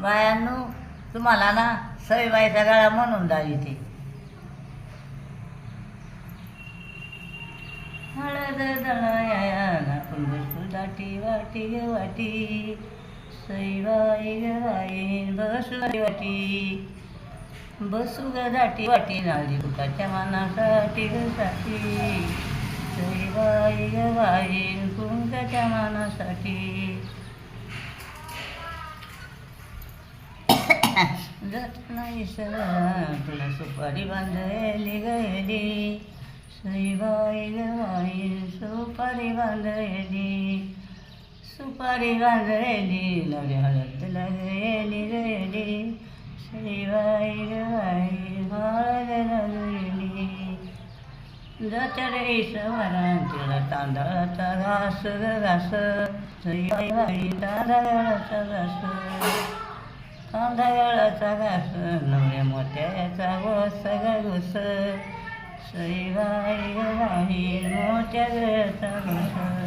बायांनो, तुम्हाला ना सईबाईचा गळा म्हणून दाविते. हळद दळाया बसू दाटी वाटी ग वाटी, सईबाई ग बाई बसू वाटी, बसू ग दाटी वाटी नाली कुटाच्या मानासाठी ग साठी, सईबाई ग बाई कुंकाच्या मानासाठी. जात नाही सरा तुला सुपारी बांधली गेली, सईबाई ग बाई सुपारी बांधली, सुपारी बांधली नवी हळद लागली गेली, सईबाई ग बाई हळद लागली. जात्या रे सवारा तुला तांदळाचा घास ग घास, सईबाई बाई तांदळाचा घास, तांदळाचा घास नवऱ्या मोत्याचा गोस ग गोस, सईबाई ग बाई मोत्याचा गोस.